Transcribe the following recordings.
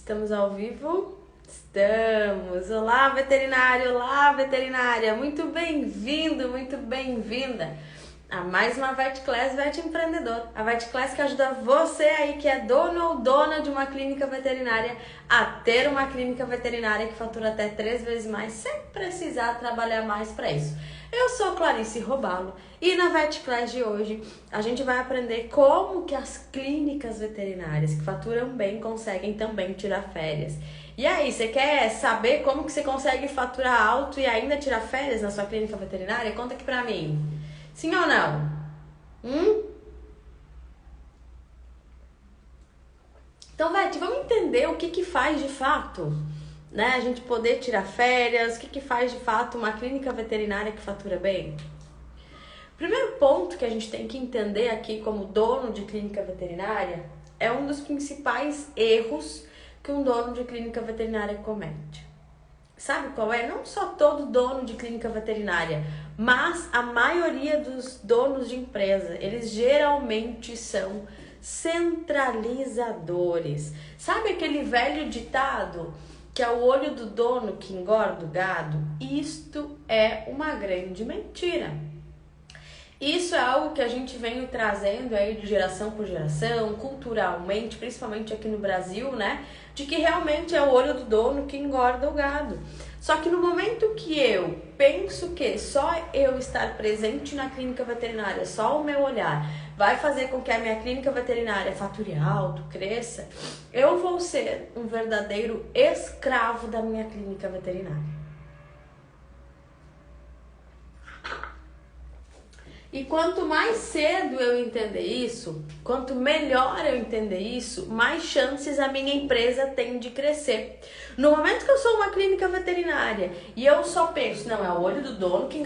Estamos ao vivo? Estamos! Olá, veterinário! Olá, veterinária! Muito bem-vindo, muito bem-vinda a mais uma VetClass Vet Empreendedor. A VetClass que ajuda você aí que é dono ou dona de uma clínica veterinária a ter uma clínica veterinária que fatura até 3 vezes mais sem precisar trabalhar mais para isso. Eu sou Clarice Robalo e na VetClass de hoje a gente vai aprender como que as clínicas veterinárias que faturam bem conseguem também tirar férias. E aí, você quer saber como que você consegue faturar alto e ainda tirar férias na sua clínica veterinária? Conta aqui pra mim. Sim ou não? Então, Vete, vamos entender o que faz de fato, né? A gente poder tirar férias, o que faz de fato uma clínica veterinária que fatura bem? Primeiro ponto que a gente tem que entender aqui como dono de clínica veterinária é um dos principais erros que um dono de clínica veterinária comete. Sabe qual é? Não só todo dono de clínica veterinária, mas a maioria dos donos de empresa, eles geralmente são centralizadores. Sabe aquele velho ditado que é o olho do dono que engorda o gado? Isto é uma grande mentira. Isso é algo que a gente vem trazendo aí de geração por geração, culturalmente, principalmente aqui no Brasil, né? De que realmente é o olho do dono que engorda o gado. Só que no momento que eu penso que só eu estar presente na clínica veterinária, só o meu olhar, vai fazer com que a minha clínica veterinária fature alto, cresça, eu vou ser um verdadeiro escravo da minha clínica veterinária. E quanto mais cedo eu entender isso, quanto melhor eu entender isso, mais chances a minha empresa tem de crescer. No momento que eu sou uma clínica veterinária e eu só penso, não, é o olho do dono que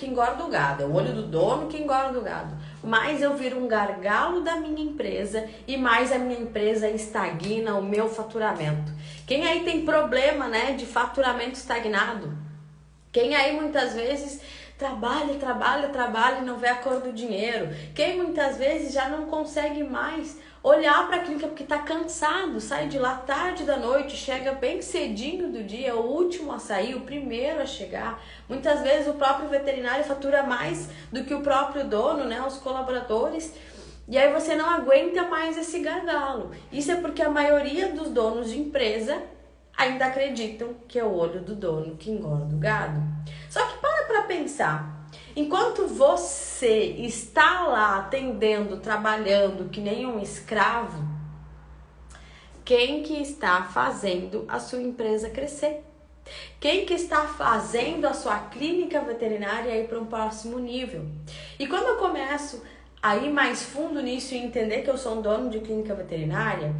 engorda o gado, é o olho do dono que engorda o gado, mais eu viro um gargalo da minha empresa e mais a minha empresa estagna o meu faturamento. Quem aí tem problema, né, de faturamento estagnado? Quem aí muitas vezes trabalha e não vê a cor do dinheiro? Quem muitas vezes já não consegue mais olhar para a clínica porque está cansado, sai de lá tarde da noite, chega bem cedinho do dia, o último a sair, o primeiro a chegar. Muitas vezes o próprio veterinário fatura mais do que o próprio dono, né, os colaboradores. E aí você não aguenta mais esse gargalo. Isso é porque a maioria dos donos de empresa ainda acreditam que é o olho do dono que engorda o gado. Só que para pensar, enquanto você está lá atendendo, trabalhando que nem um escravo, quem que está fazendo a sua empresa crescer? Quem que está fazendo a sua clínica veterinária ir para um próximo nível? E quando eu começo a ir mais fundo nisso e entender que eu sou um dono de clínica veterinária,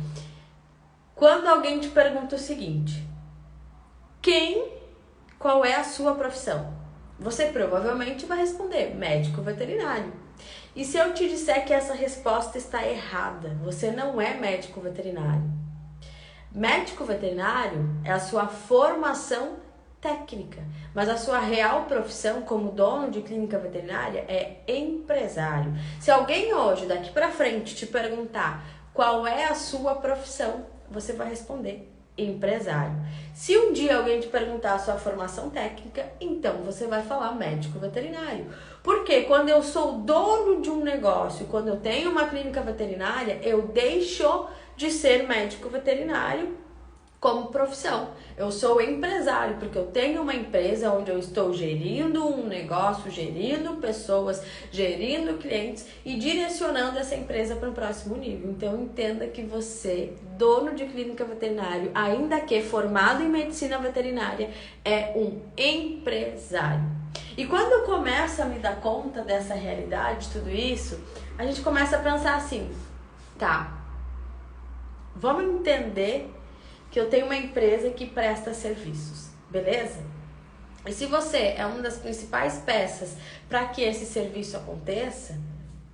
quando alguém te pergunta o seguinte, qual é a sua profissão? Você provavelmente vai responder, médico veterinário. E se eu te disser que essa resposta está errada, você não é médico veterinário. Médico veterinário é a sua formação técnica, mas a sua real profissão como dono de clínica veterinária é empresário. Se alguém hoje, daqui para frente, te perguntar qual é a sua profissão, você vai responder empresário. Se um dia alguém te perguntar a sua formação técnica, então você vai falar médico veterinário. Porque quando eu sou dono de um negócio, quando eu tenho uma clínica veterinária, eu deixo de ser médico veterinário como profissão. Eu sou empresário, porque eu tenho uma empresa onde eu estou gerindo um negócio, gerindo pessoas, gerindo clientes e direcionando essa empresa para o próximo nível. Então entenda que você, dono de clínica veterinária, ainda que formado em medicina veterinária, é um empresário. E quando eu começo a me dar conta dessa realidade, tudo isso, a gente começa a pensar assim, tá, vamos entender que eu tenho uma empresa que presta serviços, beleza? E se você é uma das principais peças para que esse serviço aconteça,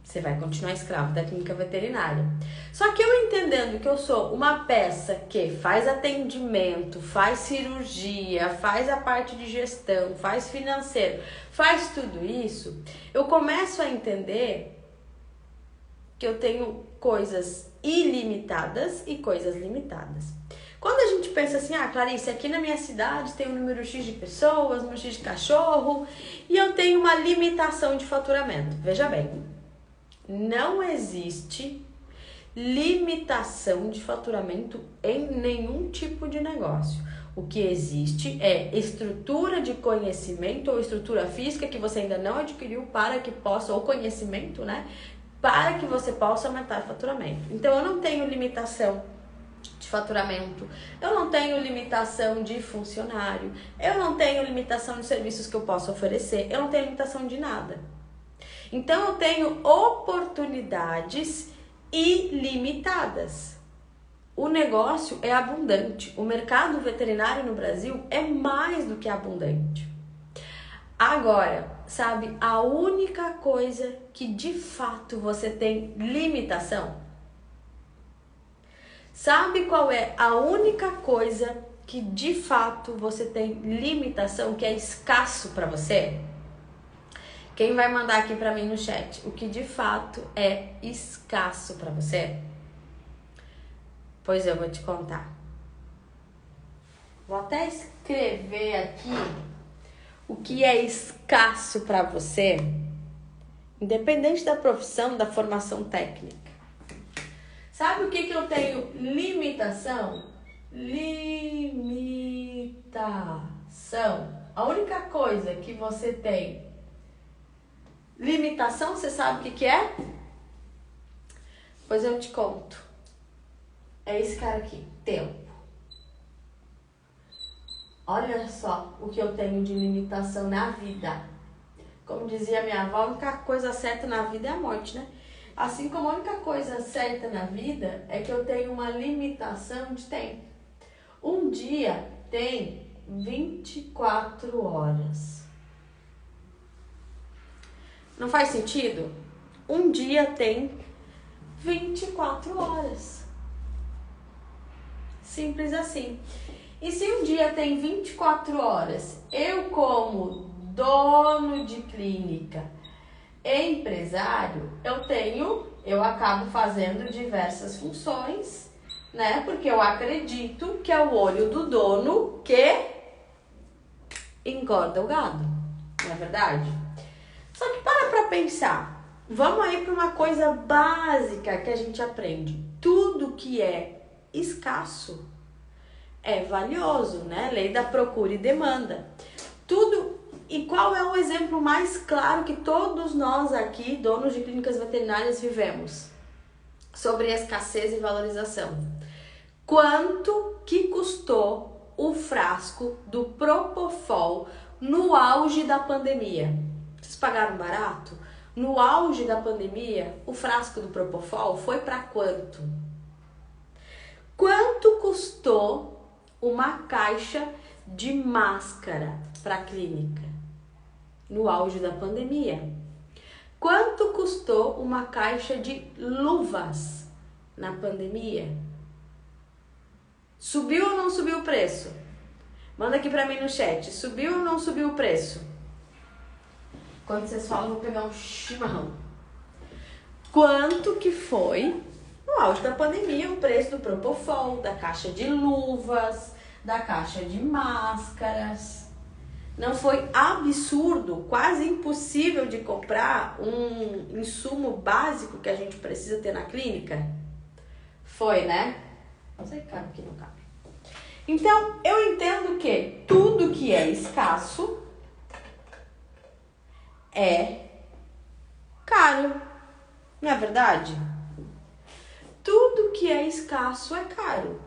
você vai continuar escravo da clínica veterinária. Só que eu entendendo que eu sou uma peça que faz atendimento, faz cirurgia, faz a parte de gestão, faz financeiro, faz tudo isso, eu começo a entender que eu tenho coisas ilimitadas e coisas limitadas. Quando a gente pensa assim, Clarice, aqui na minha cidade tem um número X de pessoas, um X de cachorro, e eu tenho uma limitação de faturamento. Veja bem, não existe limitação de faturamento em nenhum tipo de negócio. O que existe é estrutura de conhecimento ou estrutura física que você ainda não adquiriu para que possa, ou conhecimento, né? Para que você possa aumentar o faturamento. Então, eu não tenho limitação de faturamento, eu não tenho limitação de funcionário, eu não tenho limitação de serviços que eu posso oferecer, eu não tenho limitação de nada. Então, eu tenho oportunidades ilimitadas. O negócio é abundante. O mercado veterinário no Brasil é mais do que abundante. Agora, sabe, a única coisa que de fato você tem limitação? Sabe qual é a única coisa que de fato você tem limitação, que é escasso para você? Quem vai mandar aqui para mim no chat o que de fato é escasso para você? Pois eu vou te contar. Vou até escrever aqui o que é escasso para você, independente da profissão, da formação técnica. Sabe o que eu tenho limitação? Limitação. A única coisa que você tem limitação, você sabe o que é? Pois eu te conto. É esse cara aqui, tempo. Olha só o que eu tenho de limitação na vida. Como dizia minha avó, a única coisa certa na vida é a morte, né? Assim como a única coisa certa na vida é que eu tenho uma limitação de tempo. Um dia tem 24 horas. Não faz sentido? Um dia tem 24 horas. Simples assim. E se um dia tem 24 horas, eu como dono de clínica, empresário, eu acabo fazendo diversas funções, né? Porque eu acredito que é o olho do dono que engorda o gado, não é verdade? Só que para pensar, vamos aí para uma coisa básica que a gente aprende. Tudo que é escasso é valioso, né? Lei da procura e demanda. Tudo. E qual é o exemplo mais claro que todos nós aqui, donos de clínicas veterinárias, vivemos sobre escassez e valorização? Quanto que custou o frasco do Propofol no auge da pandemia? Vocês pagaram barato? No auge da pandemia, o frasco do Propofol foi para quanto? Quanto custou uma caixa de máscara para a clínica no auge da pandemia? Quanto custou uma caixa de luvas na pandemia? Subiu ou não subiu o preço? Manda aqui para mim no chat. Subiu ou não subiu o preço? Quando vocês falam, eu vou pegar um chimarrão. Quanto que foi no auge da pandemia o preço do Propofol, da caixa de luvas, da caixa de máscaras? Não foi absurdo, quase impossível de comprar um insumo básico que a gente precisa ter na clínica? Foi, né? Não sei, cabe aqui, não cabe. Então, eu entendo que tudo que é escasso é caro, não é verdade? Tudo que é escasso é caro.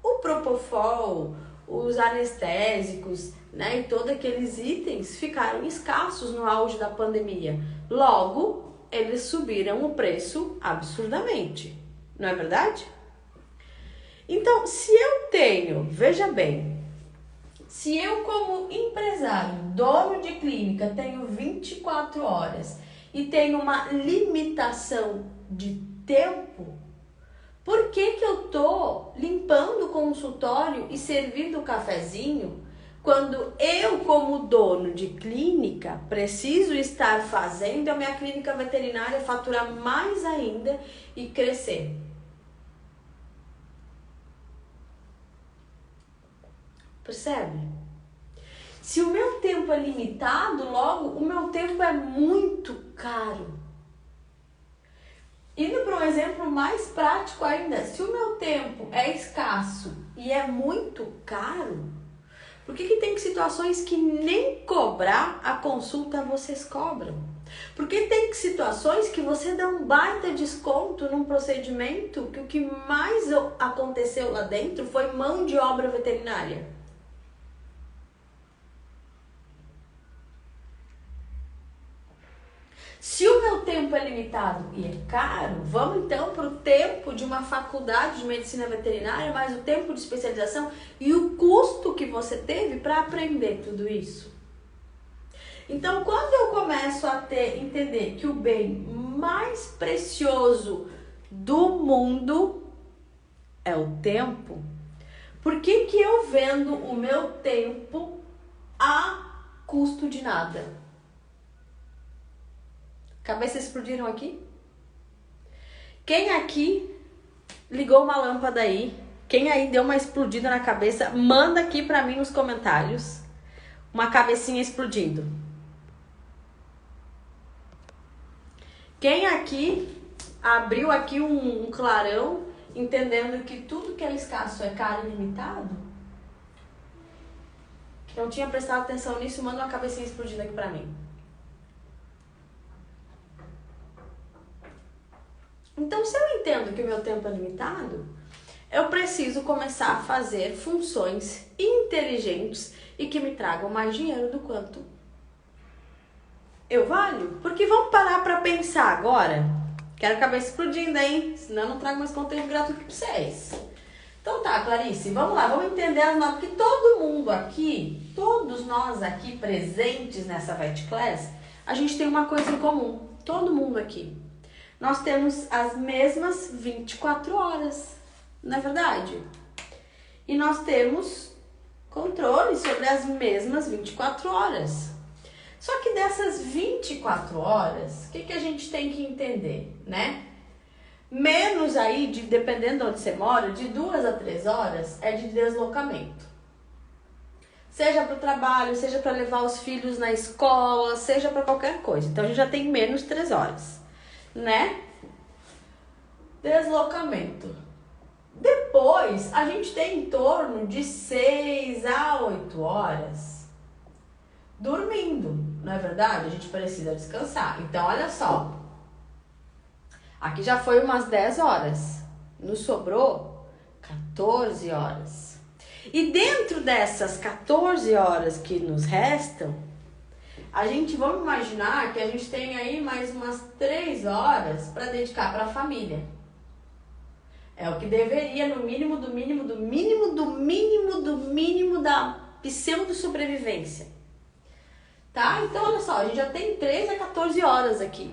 O Propofol, os anestésicos, né, e todos aqueles itens ficaram escassos no auge da pandemia. Logo, eles subiram o preço absurdamente, não é verdade? Então, se eu tenho, veja bem, se eu como empresário, dono de clínica, tenho 24 horas e tenho uma limitação de tempo, por que eu tô limpando o consultório e servindo o cafezinho quando eu, como dono de clínica, preciso estar fazendo a minha clínica veterinária faturar mais ainda e crescer? Percebe? Se o meu tempo é limitado, logo o meu tempo é muito caro. Indo para um exemplo mais prático ainda, se o meu tempo é escasso e é muito caro, por que tem situações que nem cobrar a consulta vocês cobram? Por que tem situações que você dá um baita desconto num procedimento que o que mais aconteceu lá dentro foi mão de obra veterinária? Se o meu tempo é limitado e é caro, vamos então para o tempo de uma faculdade de medicina veterinária, mais o tempo de especialização e o custo que você teve para aprender tudo isso. Então, quando eu começo a entender que o bem mais precioso do mundo é o tempo, por que eu vendo o meu tempo a custo de nada? Cabeças explodiram aqui? Quem aqui ligou uma lâmpada aí? Quem aí deu uma explodida na cabeça? Manda aqui pra mim nos comentários uma cabecinha explodindo. Quem aqui abriu aqui um clarão, entendendo que tudo que é escasso é caro e limitado? Que não tinha prestado atenção nisso, manda uma cabecinha explodindo aqui pra mim. Então, se eu entendo que o meu tempo é limitado, eu preciso começar a fazer funções inteligentes e que me tragam mais dinheiro do quanto eu valho. Porque vamos parar para pensar agora. Quero a cabeça explodindo, hein? Senão eu não trago mais conteúdo gratuito para vocês. Então tá, Clarice, vamos lá, vamos entender as notas. Porque todo mundo aqui, todos nós aqui presentes nessa Vet Class, a gente tem uma coisa em comum. Todo mundo aqui. Nós temos as mesmas 24 horas, não é verdade? E nós temos controle sobre as mesmas 24 horas. Só que dessas 24 horas, o que a gente tem que entender, né? Menos aí, dependendo de onde você mora, de 2 a 3 horas é de deslocamento. Seja para o trabalho, seja para levar os filhos na escola, seja para qualquer coisa. Então a gente já tem menos 3 horas. Né? Deslocamento. Depois, a gente tem em torno de 6 a 8 horas dormindo, não é verdade? A gente precisa descansar. Então, olha só. Aqui já foi umas 10 horas. Nos sobrou 14 horas. E dentro dessas 14 horas que nos restam, vamos imaginar que a gente tem aí mais umas 3 horas para dedicar para a família. É o que deveria, no mínimo, do mínimo, do mínimo, do mínimo, do mínimo da pseudo-sobrevivência. Tá? Então, olha só, a gente já tem 13 a 14 horas aqui.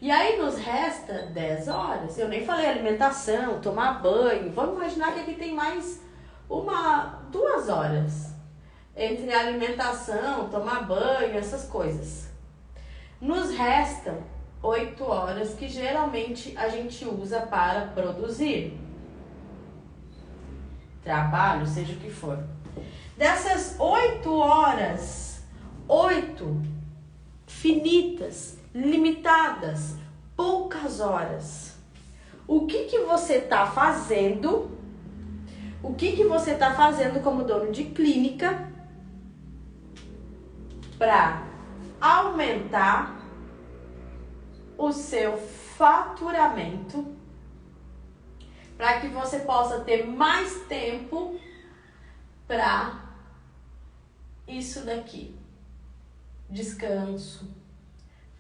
E aí nos resta 10 horas. Eu nem falei alimentação, tomar banho. Vamos imaginar que aqui tem mais 2 horas. Entre alimentação, tomar banho, essas coisas. Nos restam 8 horas que geralmente a gente usa para produzir. Trabalho, seja o que for. Dessas 8 horas, 8 finitas, limitadas, poucas horas. O que você está fazendo? O que você está fazendo como dono de clínica para aumentar o seu faturamento, para que você possa ter mais tempo para isso daqui? Descanso,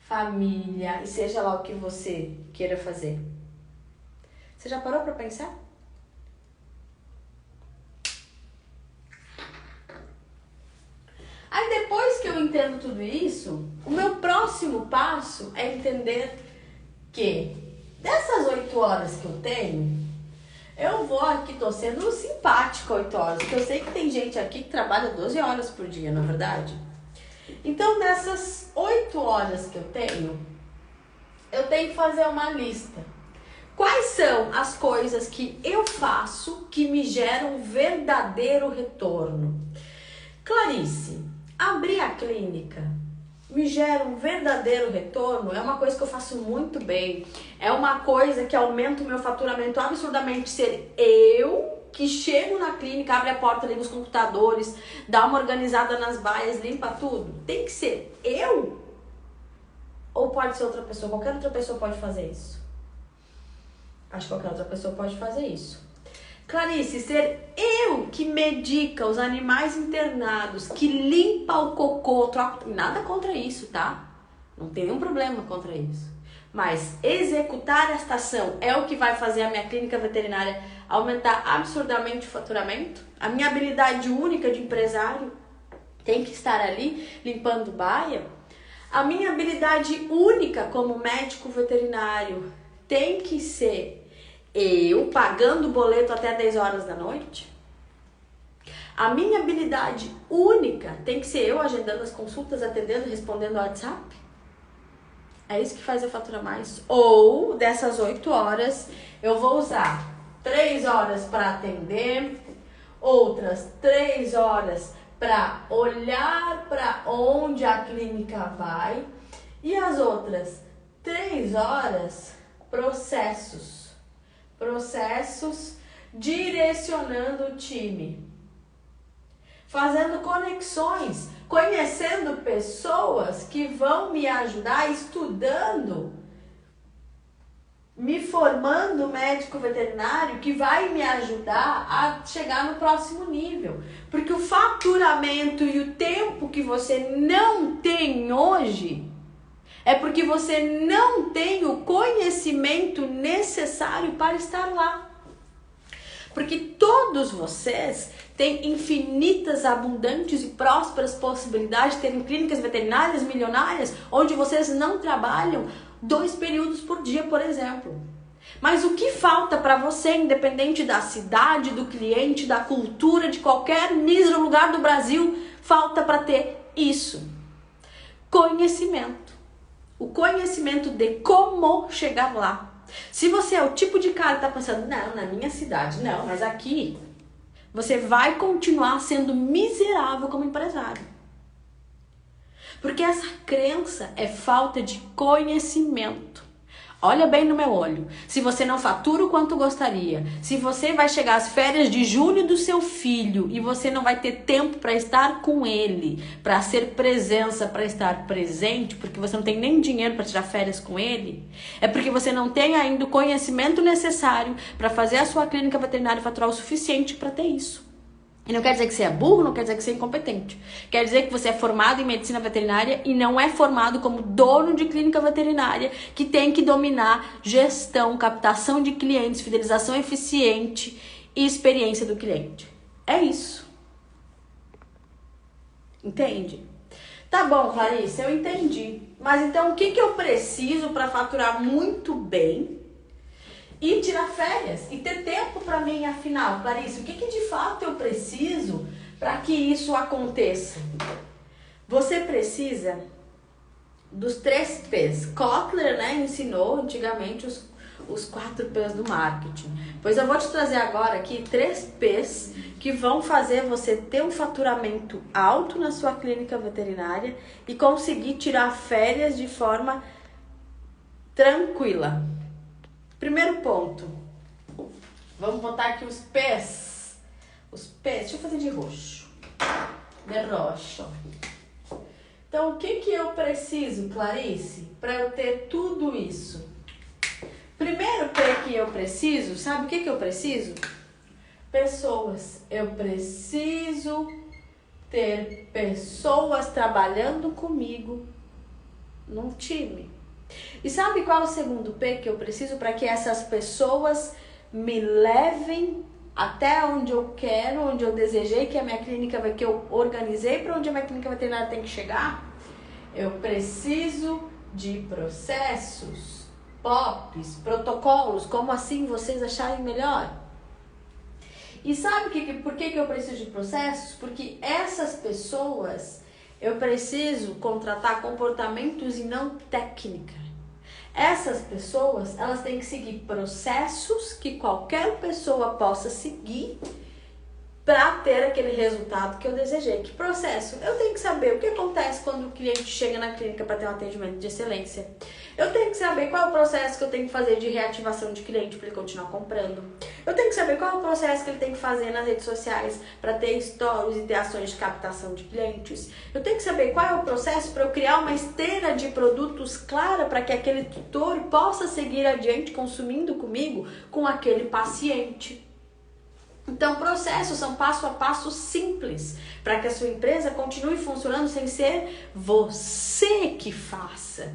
família, e seja lá o que você queira fazer. Você já parou para pensar? Aí depois que eu entendo tudo isso, o meu próximo passo é entender que dessas 8 horas que eu tenho, eu vou aqui, tô sendo simpática 8 horas, porque eu sei que tem gente aqui que trabalha 12 horas por dia, não é verdade? Então dessas 8 horas que eu tenho que fazer uma lista. Quais são as coisas que eu faço que me geram verdadeiro retorno? Clarice, abrir a clínica me gera um verdadeiro retorno? É uma coisa que eu faço muito bem. É uma coisa que aumenta o meu faturamento absurdamente. Ser eu que chego na clínica, abre a porta, liga os computadores, dá uma organizada nas baias, limpa tudo. Tem que ser eu? Ou pode ser outra pessoa? Qualquer outra pessoa pode fazer isso. Acho que qualquer outra pessoa pode fazer isso. Clarice, ser eu que medica os animais internados, que limpa o cocô, troca, nada contra isso, tá? Não tem nenhum problema contra isso. Mas executar esta ação é o que vai fazer a minha clínica veterinária aumentar absurdamente o faturamento? A minha habilidade única de empresário tem que estar ali limpando baia? A minha habilidade única como médico veterinário tem que ser eu pagando o boleto até 10 horas da noite? A minha habilidade única tem que ser eu agendando as consultas, atendendo, respondendo ao WhatsApp? É isso que faz eu faturar mais? Ou dessas 8 horas eu vou usar 3 horas para atender, outras 3 horas para olhar para onde a clínica vai e as outras 3 horas processos direcionando o time, fazendo conexões, conhecendo pessoas que vão me ajudar, estudando, me formando médico veterinário que vai me ajudar a chegar no próximo nível. Porque o faturamento e o tempo que você não tem hoje é porque você não tem o conhecimento necessário para estar lá. Porque todos vocês têm infinitas, abundantes e prósperas possibilidades de terem clínicas veterinárias milionárias, onde vocês não trabalham 2 períodos por dia, por exemplo. Mas o que falta para você, independente da cidade, do cliente, da cultura, de qualquer mísero lugar do Brasil, falta para ter isso? Conhecimento. O conhecimento de como chegar lá. Se você é o tipo de cara que está pensando, não, na minha cidade, não, mas aqui, você vai continuar sendo miserável como empresário. Porque essa crença é falta de conhecimento. Olha bem no meu olho. Se você não fatura o quanto gostaria, se você vai chegar às férias de julho do seu filho e você não vai ter tempo para estar com ele, para ser presença, para estar presente, porque você não tem nem dinheiro para tirar férias com ele, é porque você não tem ainda o conhecimento necessário para fazer a sua clínica veterinária faturar o suficiente para ter isso. E não quer dizer que você é burro, não quer dizer que você é incompetente. Quer dizer que você é formado em medicina veterinária e não é formado como dono de clínica veterinária, que tem que dominar gestão, captação de clientes, fidelização eficiente e experiência do cliente. É isso. Entende? Tá bom, Clarice, eu entendi. Mas então o que eu preciso para faturar muito bem e tirar férias e ter tempo para mim? Afinal, Clarice, o que de fato eu preciso para que isso aconteça? Você precisa dos 3 P's. Kotler, ensinou antigamente os 4 P's do marketing. Pois eu vou te trazer agora aqui 3 P's que vão fazer você ter um faturamento alto na sua clínica veterinária e conseguir tirar férias de forma tranquila. Primeiro ponto, vamos botar aqui os P's. Os P's, deixa eu fazer de roxo. De roxo. Então, o que eu preciso, Clarice, para eu ter tudo isso? Primeiro P que eu preciso, sabe o que eu preciso? Pessoas. Eu preciso ter pessoas trabalhando comigo num time. E sabe qual é o segundo P que eu preciso para que essas pessoas me levem até onde eu quero, onde eu desejei que a minha clínica, que eu organizei para onde a minha clínica veterinária tem que chegar? Eu preciso de processos, POPs, protocolos, como assim vocês acharem melhor? E sabe por que eu preciso de processos? Porque essas pessoas, eu preciso contratar comportamentos e não técnica. Essas pessoas, elas têm que seguir processos que qualquer pessoa possa seguir para ter aquele resultado que eu desejei. Que processo? Eu tenho que saber o que acontece quando o cliente chega na clínica para ter um atendimento de excelência. Eu tenho que saber qual é o processo que eu tenho que fazer de reativação de cliente para ele continuar comprando. Eu tenho que saber qual é o processo que ele tem que fazer nas redes sociais para ter stories e ter ações de captação de clientes. Eu tenho que saber qual é o processo para eu criar uma esteira de produtos clara para que aquele tutor possa seguir adiante consumindo comigo, com aquele paciente. Então, processos são passo a passo simples para que a sua empresa continue funcionando sem ser você que faça.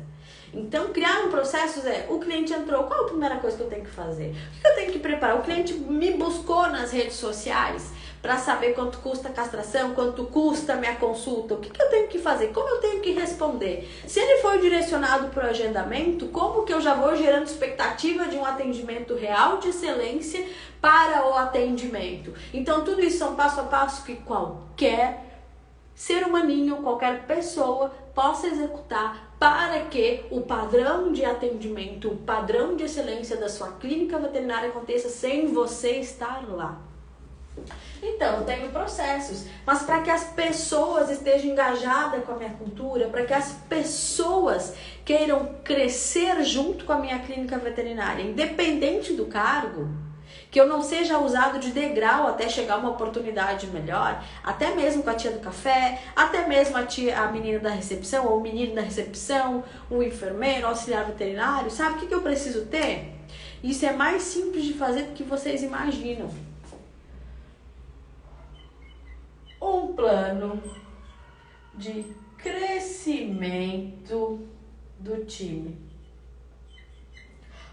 Então, criar um processo o cliente entrou, qual é a primeira coisa que eu tenho que fazer? O que eu tenho que preparar? O cliente me buscou nas redes sociais para saber quanto custa a castração, quanto custa a minha consulta, o que eu tenho que fazer, como eu tenho que responder. Se ele foi direcionado para o agendamento, como que eu já vou gerando expectativa de um atendimento real de excelência para o atendimento. Então, tudo isso são passo a passo que qualquer ser humaninho, qualquer pessoa possa executar para que o padrão de atendimento, o padrão de excelência da sua clínica veterinária aconteça sem você estar lá. Então, eu tenho processos, mas para que as pessoas estejam engajadas com a minha cultura, para que as pessoas queiram crescer junto com a minha clínica veterinária, independente do cargo, que eu não seja usado de degrau até chegar uma oportunidade melhor, até mesmo com a tia do café, até mesmo a menina da recepção, ou o menino da recepção, o enfermeiro, o auxiliar veterinário, sabe o que eu preciso ter? Isso é mais simples de fazer do que vocês imaginam. Um plano de crescimento do time.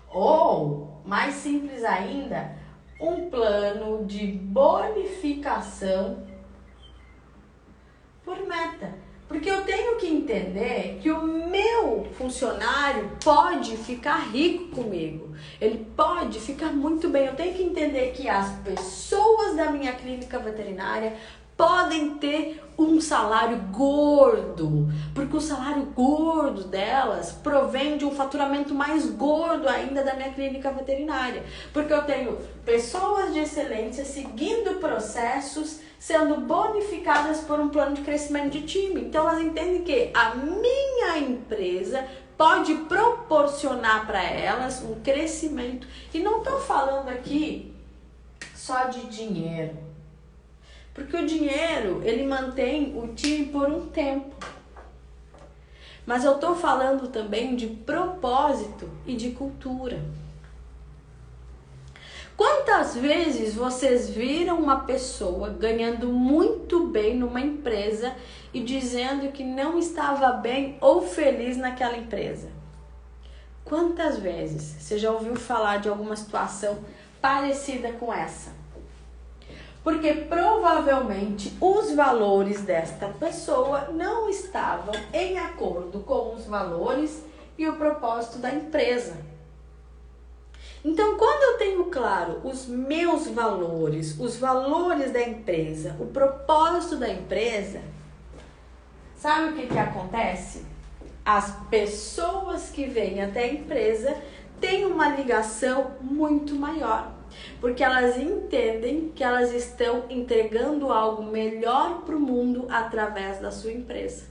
Ou, mais simples ainda, um plano de bonificação por meta. Porque eu tenho que entender que o meu funcionário pode ficar rico comigo. Ele pode ficar muito bem. Eu tenho que entender que as pessoas da minha clínica veterinária podem ter um salário gordo, porque o salário gordo delas provém de um faturamento mais gordo ainda da minha clínica veterinária, porque eu tenho pessoas de excelência seguindo processos, sendo bonificadas por um plano de crescimento de time. Então elas entendem que a minha empresa pode proporcionar para elas um crescimento. E não estou falando aqui só de dinheiro, porque o dinheiro, ele mantém o time por um tempo. Mas eu estou falando também de propósito e de cultura. Quantas vezes vocês viram uma pessoa ganhando muito bem numa empresa e dizendo que não estava bem ou feliz naquela empresa? Quantas vezes você já ouviu falar de alguma situação parecida com essa? Porque provavelmente os valores desta pessoa não estavam em acordo com os valores e o propósito da empresa. Então, quando eu tenho claro os meus valores, os valores da empresa, o propósito da empresa, sabe o que acontece? As pessoas que vêm até a empresa têm uma ligação muito maior. Porque elas entendem que elas estão entregando algo melhor para o mundo através da sua empresa.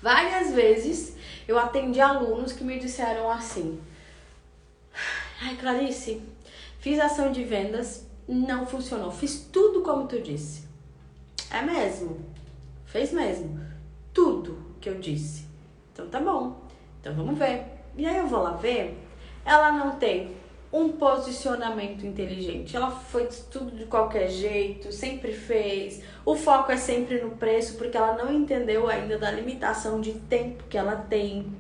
Várias vezes eu atendi alunos que me disseram assim: ai, Clarice, fiz ação de vendas, não funcionou, fiz tudo como tu disse. É mesmo? Fez mesmo? Tudo que eu disse. Então tá bom, então vamos ver. E aí eu vou lá ver, ela não tem um posicionamento inteligente, ela foi tudo de qualquer jeito, sempre fez, o foco é sempre no preço, porque ela não entendeu ainda da limitação de tempo que ela tem.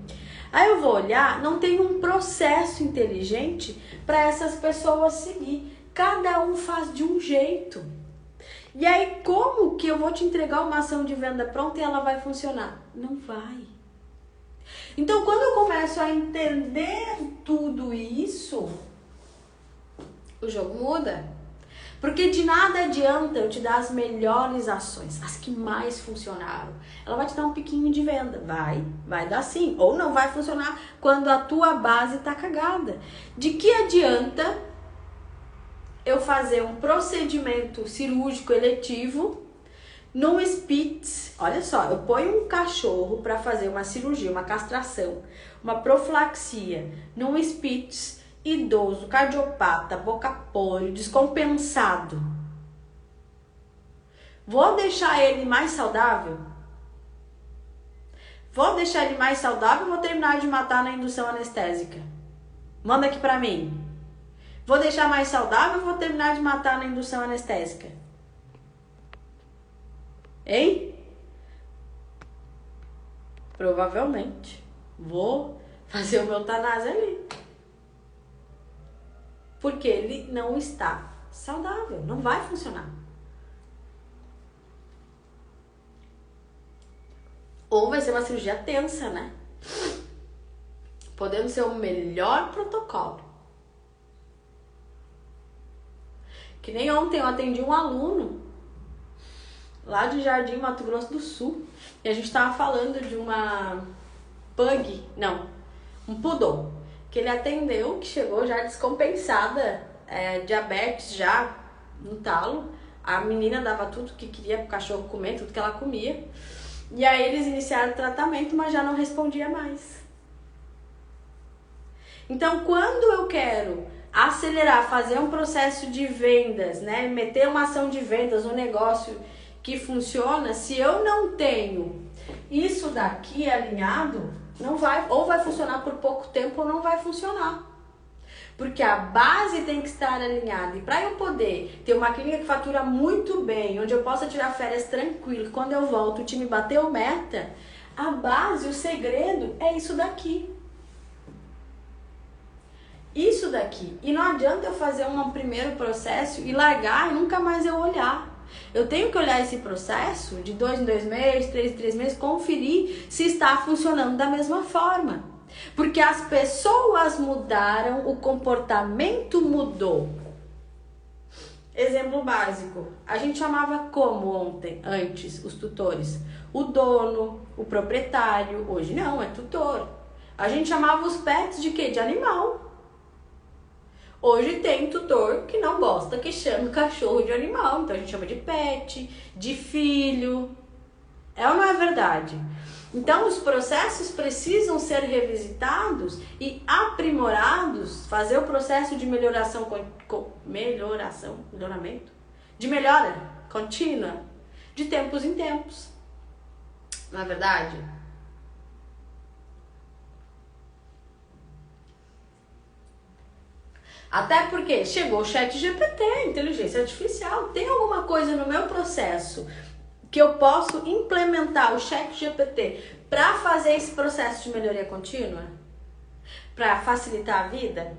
Aí eu vou olhar, não tem um processo inteligente para essas pessoas seguir, cada um faz de um jeito. E aí como que eu vou te entregar uma ação de venda pronta e ela vai funcionar? Não vai. Então, quando eu começo a entender tudo isso, o jogo muda. Porque de nada adianta eu te dar as melhores ações, as que mais funcionaram. Ela vai te dar um piquinho de venda, vai dar sim, ou não vai funcionar quando a tua base tá cagada. De que adianta eu fazer um procedimento cirúrgico eletivo num Spitz? Olha só, eu ponho um cachorro para fazer uma cirurgia, uma castração, uma profilaxia num Spitz idoso, cardiopata, boca-pólio, descompensado. Vou deixar ele mais saudável? Vou deixar ele mais saudável ou vou terminar de matar na indução anestésica? Manda aqui pra mim. Vou deixar mais saudável ou vou terminar de matar na indução anestésica? Hein? Provavelmente. Vou fazer o meu eutanásia ali. Porque ele não está saudável, não vai funcionar. Ou vai ser uma cirurgia tensa, né? Podendo ser o melhor protocolo. Que nem ontem eu atendi um aluno lá de Jardim, Mato Grosso do Sul. E a gente tava falando de uma um poodle. Que ele atendeu, que chegou já descompensada, diabetes já no talo. A menina dava tudo que queria pro cachorro comer, tudo que ela comia. E aí eles iniciaram o tratamento, mas já não respondia mais. Então, quando eu quero acelerar, fazer um processo de vendas, né, meter uma ação de vendas, um negócio que funciona, se eu não tenho isso daqui alinhado, não vai, ou vai funcionar por pouco tempo ou não vai funcionar. Porque a base tem que estar alinhada. E para eu poder ter uma clínica que fatura muito bem, onde eu possa tirar férias tranquilo, quando eu volto o time bateu meta, a base, o segredo é isso daqui. Isso daqui. E não adianta eu fazer um primeiro processo e largar e nunca mais eu olhar. Eu tenho que olhar esse processo de 2 em 2 meses, 3 em 3 meses, conferir se está funcionando da mesma forma. Porque as pessoas mudaram, o comportamento mudou. Exemplo básico. A gente chamava como antes, os tutores? O dono, o proprietário. Hoje não, é tutor. A gente chamava os pets de quê? De animal. Hoje tem tutor que não gosta que chame o cachorro de animal. Então a gente chama de pet, de filho. É ou não é verdade? Então os processos precisam ser revisitados e aprimorados, fazer o processo de de melhora contínua, de tempos em tempos. Não é verdade? Até porque chegou o ChatGPT, inteligência artificial, tem alguma coisa no meu processo que eu posso implementar o ChatGPT para fazer esse processo de melhoria contínua? Para facilitar a vida?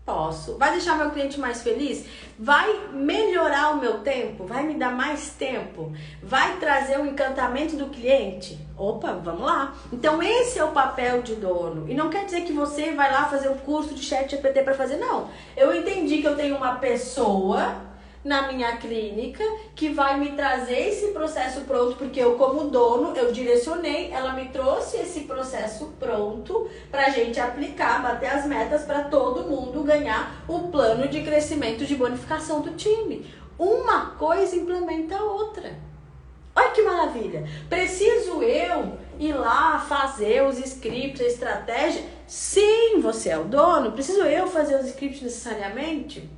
Posso. Vai deixar meu cliente mais feliz? Vai melhorar o meu tempo? Vai me dar mais tempo? Vai trazer o encantamento do cliente? Opa, vamos lá. Então esse é o papel de dono. E não quer dizer que você vai lá fazer um curso de ChatGPT para fazer, não. Eu entendi que eu tenho uma pessoa na minha clínica que vai me trazer esse processo pronto, porque eu como dono, eu direcionei, ela me trouxe esse processo pronto pra gente aplicar, bater as metas para todo mundo ganhar o plano de crescimento de bonificação do time. Uma coisa implementa a outra. Olha que maravilha! Preciso eu ir lá fazer os scripts, a estratégia? Sim, você é o dono. Preciso eu fazer os scripts necessariamente?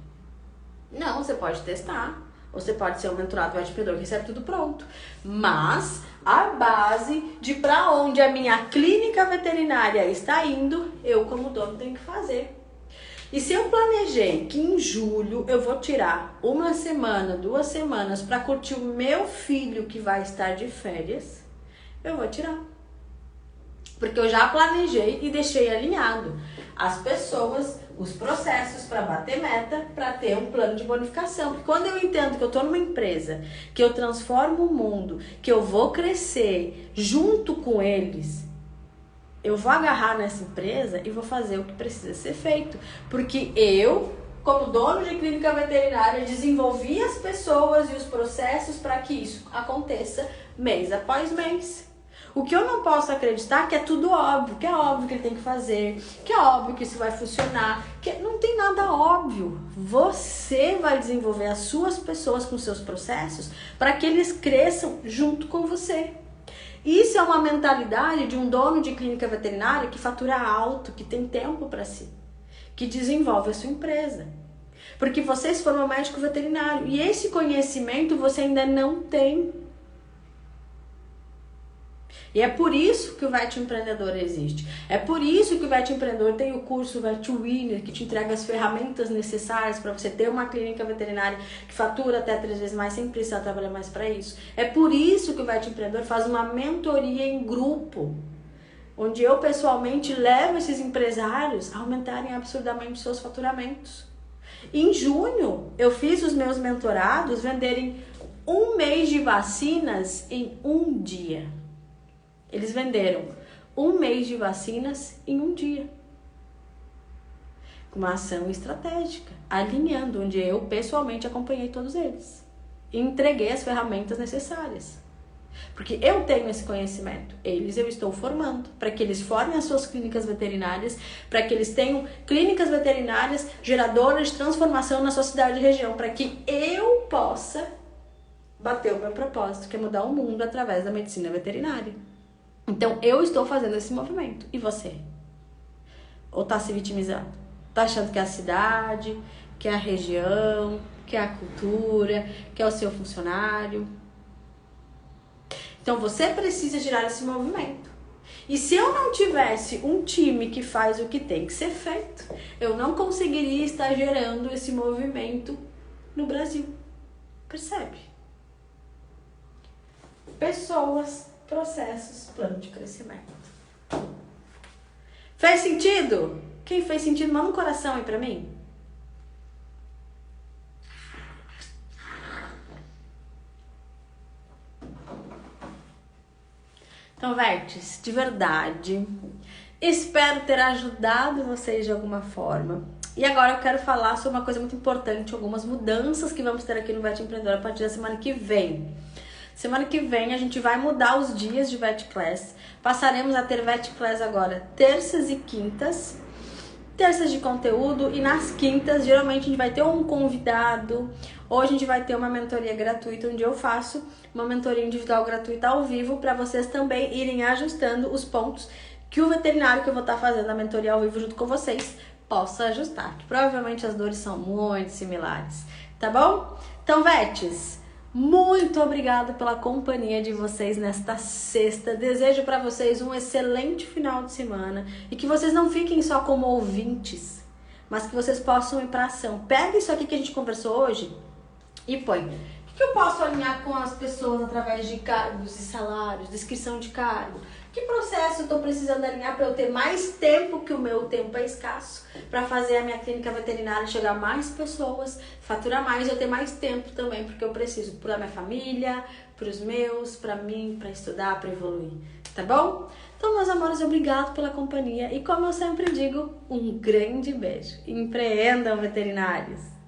Não, você pode testar. Você pode ser um mentorado multiplicador que recebe tudo pronto. Mas a base de para onde a minha clínica veterinária está indo, eu como dono tenho que fazer. E se eu planejei que em julho eu vou tirar 1 semana, 2 semanas para curtir o meu filho que vai estar de férias, eu vou tirar. Porque eu já planejei e deixei alinhado as pessoas, os processos para bater meta, para ter um plano de bonificação. Porque quando eu entendo que eu estou numa empresa, que eu transformo o mundo, que eu vou crescer junto com eles, eu vou agarrar nessa empresa e vou fazer o que precisa ser feito. Porque eu, como dono de clínica veterinária, desenvolvi as pessoas e os processos para que isso aconteça mês após mês. O que eu não posso acreditar é que é tudo óbvio, que é óbvio que ele tem que fazer, que é óbvio que isso vai funcionar, que não tem nada óbvio. Você vai desenvolver as suas pessoas com seus processos para que eles cresçam junto com você. Isso é uma mentalidade de um dono de clínica veterinária que fatura alto, que tem tempo para si, que desenvolve a sua empresa. Porque você se formou médico veterinário e esse conhecimento você ainda não tem. E é por isso que o Vet Empreendedor existe. É por isso que o Vet Empreendedor tem o curso Vet Winner, que te entrega as ferramentas necessárias para você ter uma clínica veterinária que fatura até 3 vezes mais sem precisar trabalhar mais para isso. É por isso que o Vet Empreendedor faz uma mentoria em grupo, onde eu pessoalmente levo esses empresários a aumentarem absurdamente seus faturamentos. Em junho, eu fiz os meus mentorados venderem 1 mês de vacinas em 1 dia. Eles venderam 1 mês de vacinas em 1 dia. Uma ação estratégica, alinhando, onde eu pessoalmente acompanhei todos eles. E entreguei as ferramentas necessárias. Porque eu tenho esse conhecimento. Eles eu estou formando para que eles formem as suas clínicas veterinárias, para que eles tenham clínicas veterinárias geradoras de transformação na sua cidade e região, para que eu possa bater o meu propósito, que é mudar o mundo através da medicina veterinária. Então, eu estou fazendo esse movimento. E você? Ou tá se vitimizando? Tá achando que é a cidade, que é a região, que é a cultura, que é o seu funcionário? Então, você precisa girar esse movimento. E se eu não tivesse um time que faz o que tem que ser feito, eu não conseguiria estar gerando esse movimento no Brasil. Percebe? Pessoas, processos, plano de crescimento. Fez sentido? Quem fez sentido, manda um coração aí pra mim. Então, Vertes, de verdade, espero ter ajudado vocês de alguma forma. E agora eu quero falar sobre uma coisa muito importante, algumas mudanças que vamos ter aqui no Vet Empreendedor a partir da semana que vem. Semana que vem a gente vai mudar os dias de Vet Class. Passaremos a ter Vet Class agora terças e quintas. Terças de conteúdo e nas quintas geralmente a gente vai ter um convidado. Ou a gente vai ter uma mentoria gratuita onde eu faço uma mentoria individual gratuita ao vivo para vocês também irem ajustando os pontos que o veterinário que eu vou estar fazendo a mentoria ao vivo junto com vocês possa ajustar. Provavelmente as dores são muito similares, tá bom? Então, Vetes, muito obrigada pela companhia de vocês nesta sexta. Desejo para vocês um excelente final de semana e que vocês não fiquem só como ouvintes, mas que vocês possam ir para ação. Pega isso aqui que a gente conversou hoje e põe. O que eu posso alinhar com as pessoas através de cargos e salários, descrição de cargo? Que processo eu estou precisando alinhar para eu ter mais tempo, que o meu tempo é escasso, para fazer a minha clínica veterinária chegar a mais pessoas, faturar mais e eu ter mais tempo também, porque eu preciso para minha família, para os meus, para mim, para estudar, para evoluir, tá bom? Então, meus amores, obrigado pela companhia e como eu sempre digo, um grande beijo. Empreendam, veterinários!